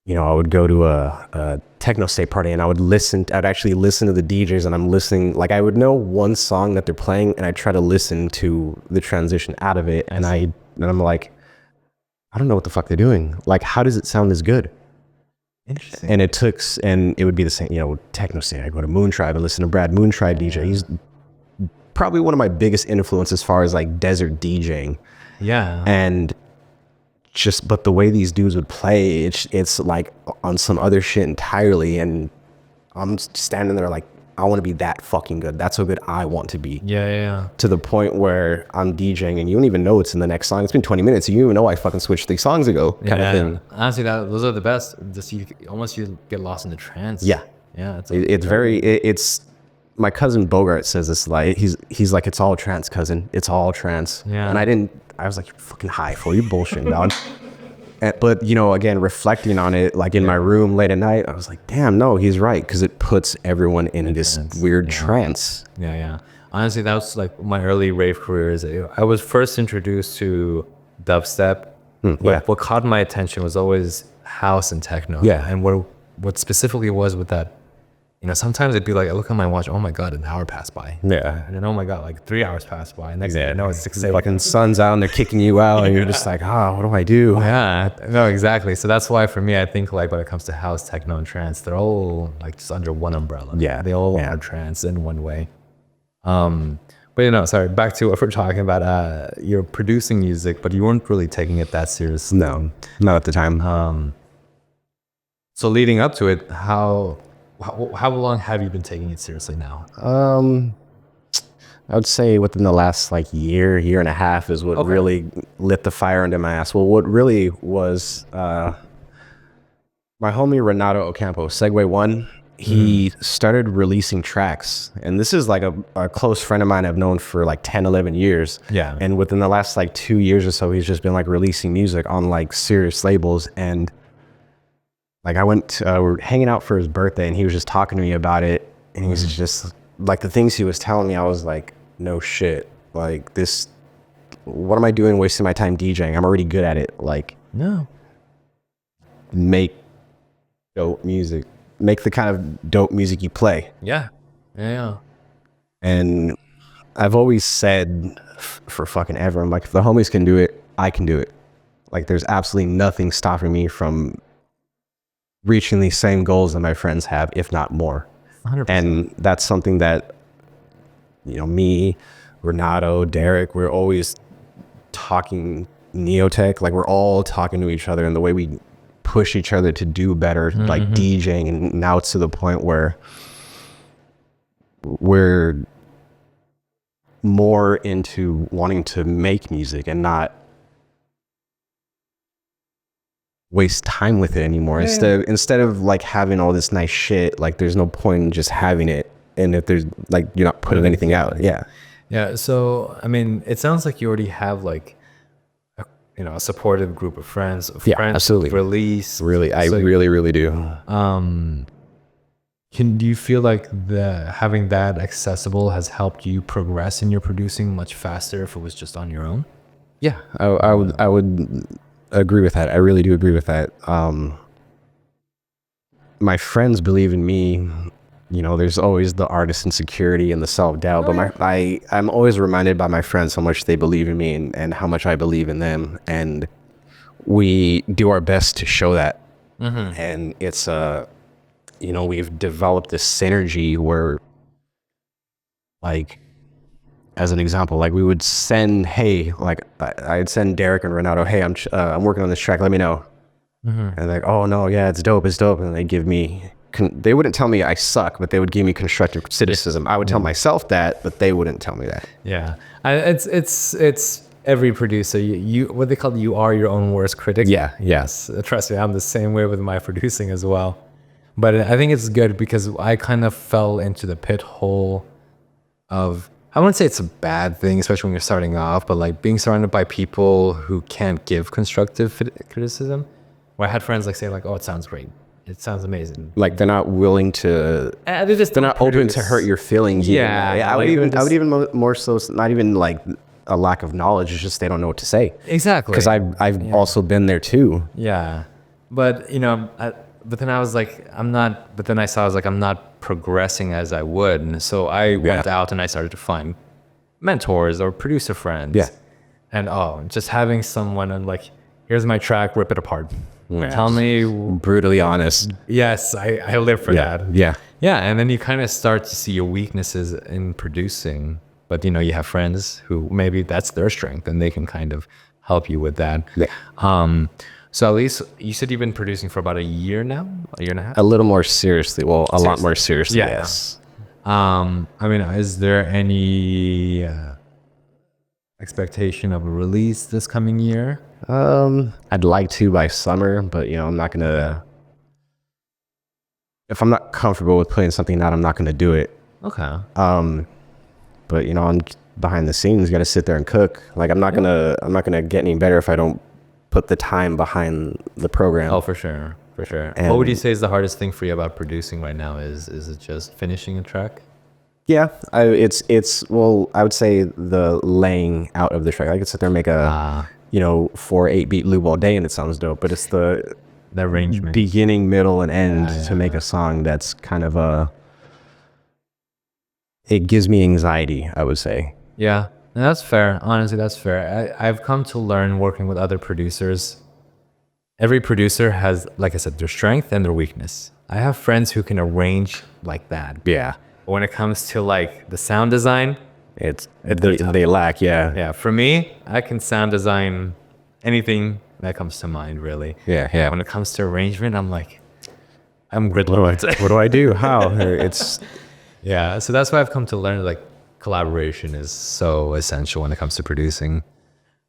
you know, I would go to a techno state party, and I'd actually listen to the DJs, and I'm listening, like I would know one song that they're playing, and I try to listen to the transition out of it. And I'm like, I don't know what the fuck they're doing. Like, how does it sound this good? Interesting. And it would be the same, you know, techno state. I go to Moontribe and listen to Brad Moontribe DJ. He's probably one of my biggest influences as far as like desert DJing. Yeah. And but the way these dudes would play, it's like on some other shit entirely. And I'm standing there like, I want to be that fucking good. That's how good I want to be. Yeah. To the point where I'm DJing and you don't even know it's in the next song. It's been 20 minutes. And you don't even know I fucking switched 3 songs ago kind of thing. Honestly, those are the best. Just you get lost in the trance. Yeah. Yeah. It's my cousin Bogart says this, like, he's like, it's all trance, cousin. It's all trance. Yeah. And I was like, you're fucking high for you bullshit, dog. But, you know, again, reflecting on it, like in my room late at night, I was like, damn, no, he's right. Because it puts everyone in this weird trance. Yeah. Honestly, that was like my early rave careers. I was first introduced to dubstep. What caught my attention was always house and techno. Yeah. And what specifically was with that, you know, sometimes it'd be like, I look at my watch, oh my God, an hour passed by. Yeah. And then, oh my God, like 3 hours passed by. And next thing you know, it's 6 a.m. Fucking sun's out and they're kicking you out and you're just like, what do I do? Yeah, no, exactly. So that's why for me, I think like when it comes to house, techno, and trance, they're all like just under one umbrella. Yeah. They all are trance in one way. But you know, sorry, back to what we're talking about. You're producing music, but you weren't really taking it that seriously. No, not at the time. So leading up to it, how long have you been taking it seriously now? I would say within the last like year and a half is what really lit the fire under my ass. Well, what really was my homie Renato Ocampo, Segway One, he started releasing tracks. And this is like a close friend of mine I've known for like 10, 11 years. Yeah. And within the last like 2 years or so, he's just been like releasing music on like serious labels. And like I we're hanging out for his birthday and he was just talking to me about it. And he was just like, the things he was telling me, I was like, no shit. Like this, what am I doing wasting my time DJing? I'm already good at it. Like, no. Make dope music. Make the kind of dope music you play. Yeah. And I've always said for fucking ever, I'm like, if the homies can do it, I can do it. Like there's absolutely nothing stopping me from reaching these same goals that my friends have, if not more. 100%. And that's something that, you know, me, Renato, Derek, we're always talking neotech. Like we're all talking to each other, and the way we push each other to do better, like DJing. And now it's to the point where we're more into wanting to make music and not waste time with it anymore. Instead of like having all this nice shit, like there's no point in just having it, and if there's like you're not putting anything out. Yeah. So I mean, it sounds like you already have like a supportive group of friends. Friends absolutely. Release. Really, I really do. Do you feel like having that accessible has helped you progress in your producing much faster if it was just on your own? Yeah, I would agree with that. I really do agree with that. My friends believe in me there's always the artist insecurity and the self-doubt, but I'm always reminded by my friends how much they believe in me and how much I believe in them, and we do our best to show that. And it's we've developed this synergy where, like, as an example, like we would send, hey, like I'd send Derek and Renato, hey, I'm working on this track, let me know. And like, oh no, yeah, it's dope, and they give me they wouldn't tell me I suck, but they would give me constructive criticism. I would tell myself that, but they wouldn't tell me that. Yeah, it's every producer. You what they call, you are your own worst critic. Yeah, yes. Trust me, I'm the same way with my producing as well. But I think it's good because I kind of fell into the pit hole of, I wouldn't say it's a bad thing, especially when you're starting off, but like being surrounded by people who can't give constructive criticism. Where I had friends like say like, oh, it sounds great. It sounds amazing. Like they're not willing to, they're not open to hurt your feelings. Yeah. I would even more so, it's not even like a lack of knowledge. It's just they don't know what to say. Exactly. Because I've also been there too. Yeah. But, but then I was like, I'm not progressing as I would. And so I went out and I started to find mentors or producer friends. Yeah. And just having someone and like, here's my track, rip it apart. Yes. Tell me. Brutally honest. Yes, I live for that. Yeah. Yeah, and then you kind of start to see your weaknesses in producing. But, you have friends who maybe that's their strength and they can kind of help you with that. Yeah. So at least you said you've been producing for about a year now? A year and a half? A little more seriously. Well, a lot more seriously, yes. Is there any expectation of a release this coming year? I'd like to by summer, but I'm not gonna. If I'm not comfortable with putting something out, I'm not gonna do it. Okay. But I'm behind the scenes, gotta sit there and cook. Like I'm not gonna get any better if I don't put the time behind the program. Oh, for sure. And what would you say is the hardest thing for you about producing right now? Is it just finishing a track? Yeah, it's well, I would say the laying out of the track. I could sit there and make a 4/8 beat loop all day and it sounds dope, but it's the arrangement, beginning, middle, and end to make a song that's kind of it gives me anxiety, I would say. Yeah, and that's fair. Honestly, that's fair. I've come to learn working with other producers. Every producer has, like I said, their strength and their weakness. I have friends who can arrange like that. Yeah. But when it comes to like the sound design, they lack. Yeah. For me, I can sound design anything that comes to mind, really. Yeah. When it comes to arrangement, I'm gridlocked. What do I do? How? Yeah. So that's why I've come to learn like collaboration is so essential when it comes to producing.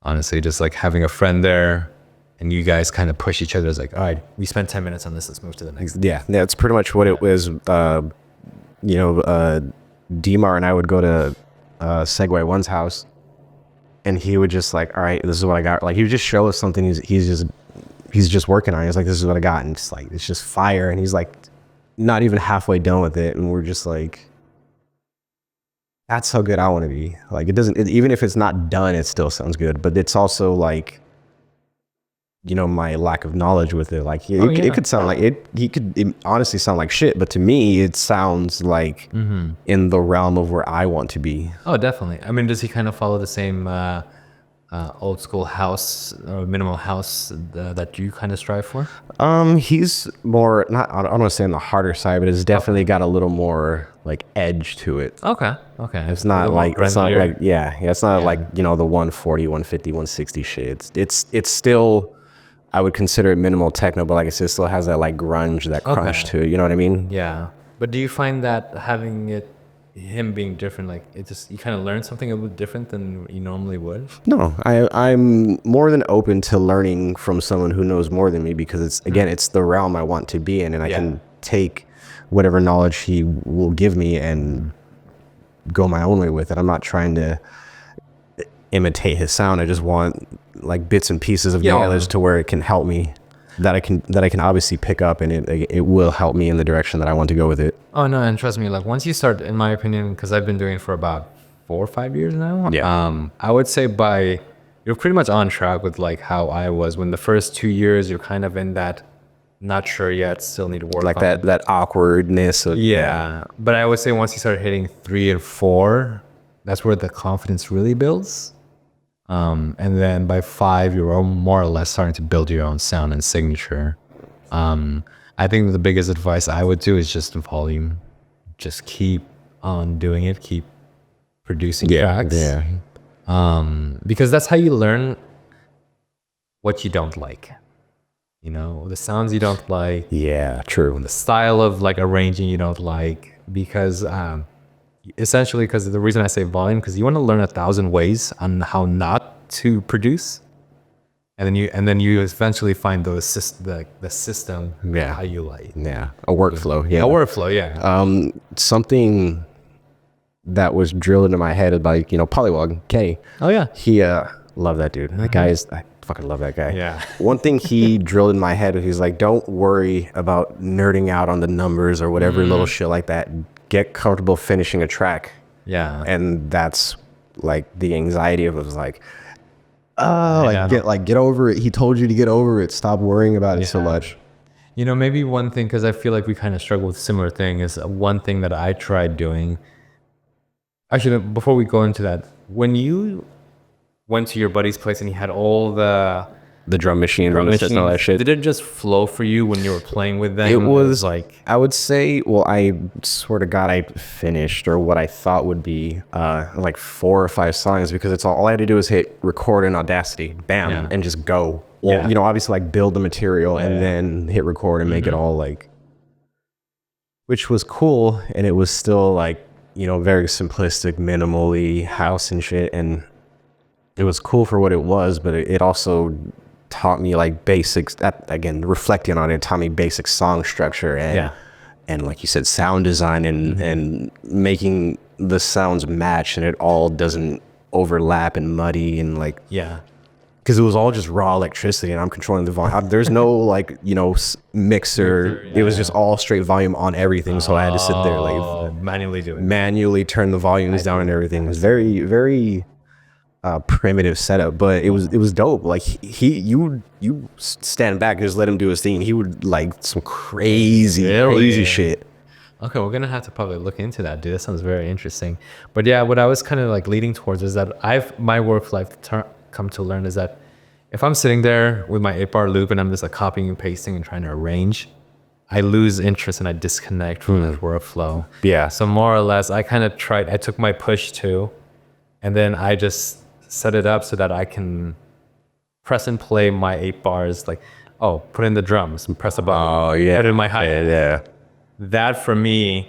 Honestly, just like having a friend there and you guys kind of push each other. It's like, all right, we spent 10 minutes on this. Let's move to the next. Yeah. That's pretty much what it was. Demar and I would go to Segway One's house and he would just like, all right, this is what I got. Like he would just show us something he's just working on. He's like, this is what I got. And it's like, it's just fire. And he's like, not even halfway done with it. And we're just like, that's how good I want to be. Like even if it's not done, it still sounds good. But it's also like, my lack of knowledge with it. Like it could sound like it honestly sound like shit, but to me it sounds like in the realm of where I want to be. Oh, definitely. I mean, does he kind of follow the same old school house or minimal house that you kind of strive for? He's more, not, I don't want to say on the harder side, but it's definitely got a little more like edge to it. Okay. It's not like, it's not like, it's not like, the 140, 150, 160 shit. It's still, I would consider it minimal techno, but like I said, it still has that like grunge, that crunch to it. You know what I mean? Yeah. But do you find that him being different, like you kind of learn something a little different than you normally would? No, I'm more than open to learning from someone who knows more than me because it's the realm I want to be in, and I can take whatever knowledge he will give me and go my own way with it. I'm not trying to imitate his sound. I just want like bits and pieces of knowledge to where it can help me, that I can obviously pick up, and it will help me in the direction that I want to go with it. Oh no, and trust me, like once you start, in my opinion, because I've been doing it for about 4 or 5 years now. Yeah. I would say you're pretty much on track with like how I was when the first 2 years you're kind of in that Not sure yet. Still need to work Like on that awkwardness of Yeah, but I would say once you start hitting 3 and 4, that's where the confidence really builds. And then by 5, you're more or less starting to build your own sound and signature. I think the biggest advice I would do is just volume. Just keep on doing it. Keep producing tracks. Yeah. Because that's how you learn what you don't like. You know, the sounds you don't like. Yeah, true. The style of like arranging you don't like. Because essentially, because the reason I say volume, because you want to learn 1,000 ways on how not to produce. And then you eventually find the system how you like. Yeah. A workflow. Yeah. A workflow, yeah. Something that was drilled into my head about, Polywog K. Oh yeah. He love that dude. That guy is, I fucking love that guy. Yeah. One thing he drilled in my head, he's like, don't worry about nerding out on the numbers or whatever little shit like that. Get comfortable finishing a track. Yeah. And that's like the anxiety of it was like, get over it. He told you to get over it. Stop worrying about it so much. You know, maybe one thing, because I feel like we kind of struggle with similar thing, is one thing that I tried doing. Actually, before we go into that, when you went to your buddy's place and he had all the drum machine, and all that shit, did it just flow for you when you were playing with them? It was like, I would say, well, I swear to God, I finished or what I thought would be like 4 or 5 songs, because it's all I had to do was hit record in Audacity, bam, and just go. Well, obviously like build the material and then hit record and make it all like, which was cool. And it was still like, very simplistic, minimally house and shit. And it was cool for what it was, but it also taught me like basics, that again, reflecting on it, taught me basic song structure and like you said, sound design and making the sounds match and it all doesn't overlap and muddy and like, because it was all just raw electricity and I'm controlling the volume. There's no like, mixer. It was just all straight volume on everything. So I had to sit there like manually turn the volumes down and everything. It was very, very primitive setup, but it was dope. Like you stand back and just let him do his thing. He would like some crazy shit. Okay, we're gonna have to probably look into that, dude. That sounds very interesting. But yeah, what I was kind of like leading towards is that my workflow I've come to learn is that if I'm sitting there with my 8-bar loop and I'm just like copying and pasting and trying to arrange, I lose interest and I disconnect from that workflow. Yeah. So more or less, I kind of I took my push too, and then I just set it up so that I can press and play my 8 bars, like, put in the drums and press a button. Put in my hi-hat. Yeah. That for me,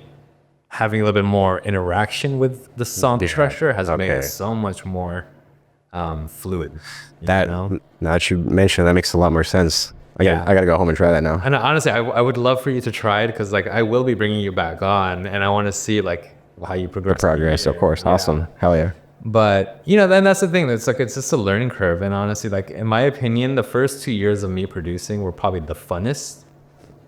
having a little bit more interaction with the song structure has made it so much more fluid. Now that you mentioned, that makes a lot more sense. I gotta go home and try that now. And honestly, I would love for you to try it, because like I will be bringing you back on, and I want to see like how you progress. The progress, of course. Awesome. Hell yeah. But then that's the thing. It's like it's just a learning curve, and honestly, like in my opinion, the first 2 years of me producing were probably the funnest,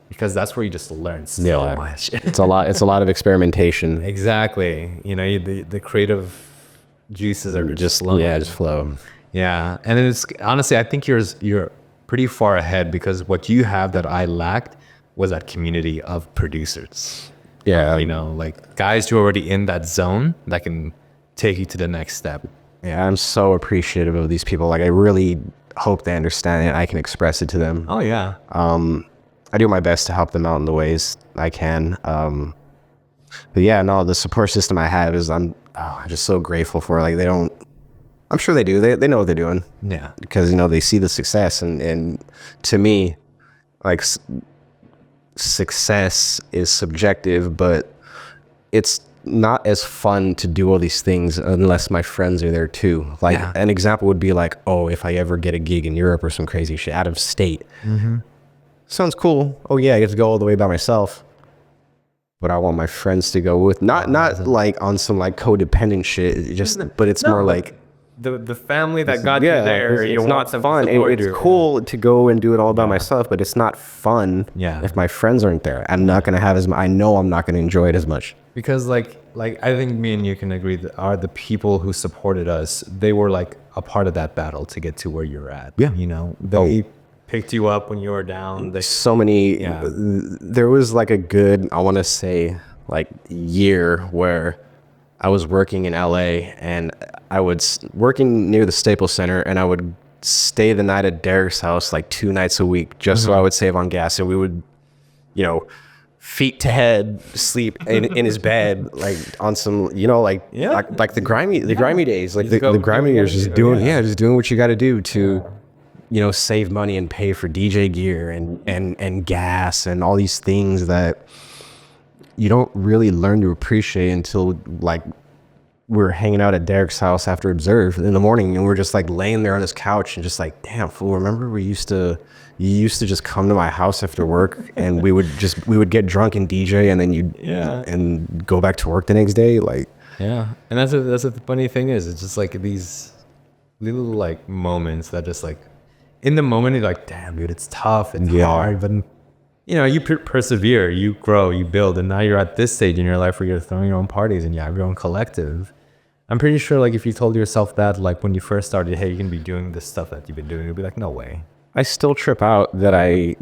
because that's where you just learn so much. It's a lot of experimentation. Exactly. The creative juices are just flowing. Just flow. Yeah, and it's honestly, I think you're pretty far ahead, because what you have that I lacked was that community of producers. Yeah, like guys who are already in that zone that can take you to the next step. Yeah, I'm so appreciative of these people. Like I really hope they understand it. I can express it to them. Oh yeah. I do my best to help them out in the ways I can. But yeah, no, the support system I have is I'm just so grateful for. Like I'm sure they do. They know what they're doing. Yeah. Because they see the success, and to me, like success is subjective, but it's not as fun to do all these things unless my friends are there too. Like an example would be like, if I ever get a gig in Europe or some crazy shit out of state. Sounds cool. I get to go all the way by myself, but I want my friends to go with, not like on some like codependent shit, but it's more like the family that got you there. It's not fun. It's cool to go and do it all by myself, but it's not fun if my friends aren't there. I'm not going to have I know I'm not going to enjoy it as much. Because like I think me and you can agree that the people who supported us, they were like a part of that battle to get to where you're at. Yeah. picked you up when you were down. So many. Yeah. There was like a good, I want to say, like year where I was working in LA, and I was working near the Staples Center, and I would stay the night at Derek's house like 2 nights a week just so I would save on gas, and we would, you know, feet to head sleep in his bed, like on some, you know, like like the grimy days, like the grimy years, just doing just doing what you got to do to you know, save money and pay for DJ gear and gas and all these things that you don't really learn to appreciate until like we're hanging out at Derek's house after Observe in the morning, and we're just like laying there on his couch and just like, damn fool, remember you used to just come to my house after work and we would get drunk and DJ, and then and go back to work the next day. Like, and that's the funny thing is, it's just like these little like moments that just like in the moment you're like, damn dude, it's tough, it's hard, but you know, you persevere, you grow, you build, and now you're at this stage in your life where you're throwing your own parties and you have your own collective. I'm pretty sure like if you told yourself that like when you first started, hey, you can be doing this stuff that you've been doing, you'd be like, no way. I still trip out that I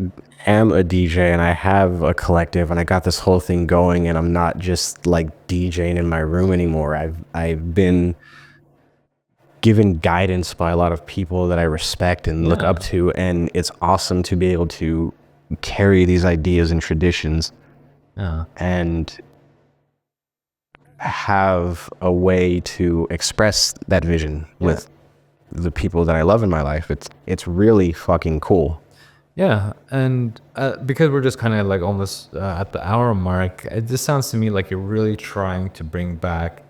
am a DJ and I have a collective and I got this whole thing going, and I'm not just like DJing in my room anymore. I've been given guidance by a lot of people that I respect and look up to, and it's awesome to be able to carry these ideas and traditions and have a way to express that vision with the people that I love in my life. It's really fucking cool. Yeah, and because we're just kind of like almost at the hour mark, it just sounds to me like you're really trying to bring back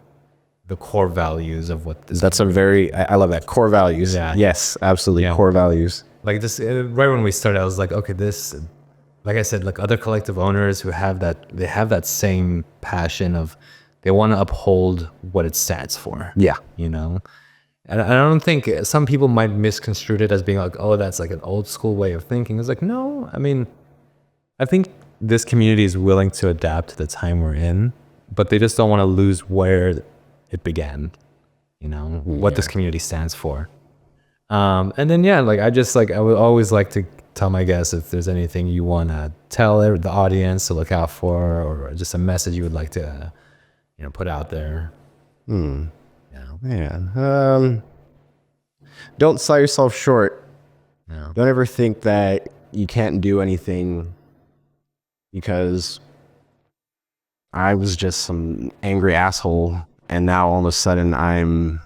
the core values of what this. That's a very, I love that, core values. Yeah. Yes, absolutely, core values. Like this, right when we started, I was like, okay, this, like I said, like other collective owners who have that, they have that same passion of, they want to uphold what it stands for. Yeah. You know? And I don't think, some people might misconstrue it as being like, oh, that's like an old school way of thinking. It's like, no, I mean, I think this community is willing to adapt to the time we're in, but they just don't want to lose where it began, you know, what this community stands for. And then, like, I would always like to tell my guests if there's anything you want to tell the audience to look out for, or just a message you would like to, you know, put out there. Man, don't sell yourself short. No. Don't ever think that you can't do anything, because I was just some angry asshole, and now all of a sudden I'm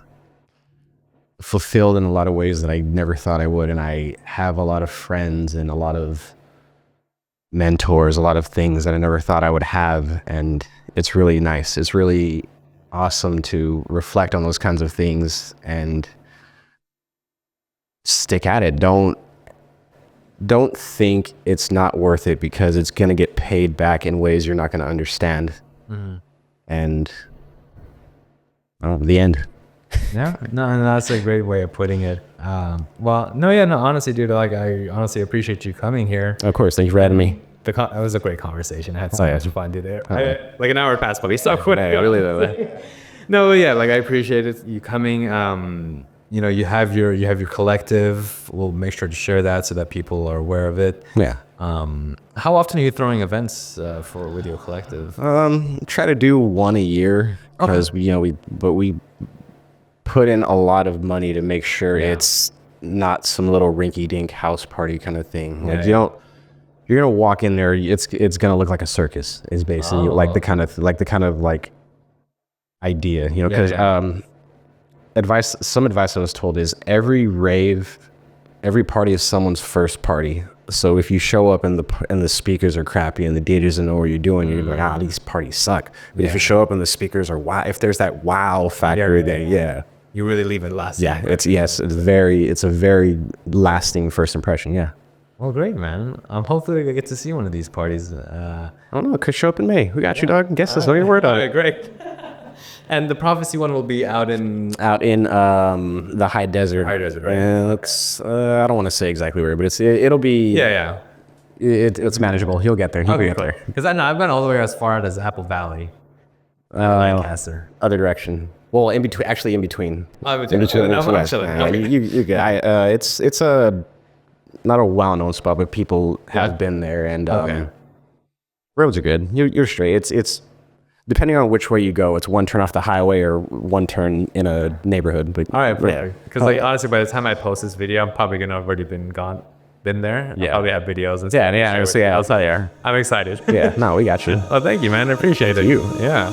fulfilled in a lot of ways that I never thought I would, and I have a lot of friends and a lot of mentors, a lot of things that I never thought I would have, and it's really nice. It's really awesome to reflect on those kinds of things and stick at it. Don't think it's not worth it, because it's going to get paid back in ways you're not going to understand. And the end. No, that's a great way of putting it. Honestly, dude, like, I honestly appreciate you coming here. Of course, thank you for having me. It was a great conversation. I had so much fun, dude. Like an hour passed, but we stopped quick. No, like, I appreciate you coming. You know, you have your collective. We'll make sure to share that so that people are aware of it. Yeah. How often are you throwing events with your collective? Try to do one a year, because we put in a lot of money to make sure it's not some little rinky-dink house party kind of thing. Like, you're gonna walk in there, it's gonna look like a circus. Is basically like the kind of idea, you know, because some advice I was told is every party is someone's first party. So if you show up and the speakers are crappy and the DJ doesn't know what you're doing, you're like, these parties suck. But if you show up and the speakers are wow, if there's that wow factor, then you really leave it lasting. Yeah, it's a very lasting first impression. Yeah. Well, great, man. Hopefully I get to see one of these parties. I don't know. Could show up in May. We got you, dog. Guess us. Don't get word on it. Great. And the Prophecy one will be out in the high desert. High desert, right? I don't want to say exactly where, but it'll be. It's manageable. He'll get there. He'll get there. Because I've gone all the way as far as Apple Valley, Lancaster. Other direction. Well, in between. Actually, in between. In between. You're good. not a well-known spot, but people have been there, and roads are good. You're straight. It's depending on which way you go. It's one turn off the highway or one turn in a neighborhood. But all right, perfect. Because like honestly, by the time I post this video, I'm probably gonna have already been there. Yeah. I'll probably have videos and yeah. So yeah, I'll tell you. I'm excited. Yeah, no, we got you. Oh, thank you, man. I appreciate it. You. Yeah.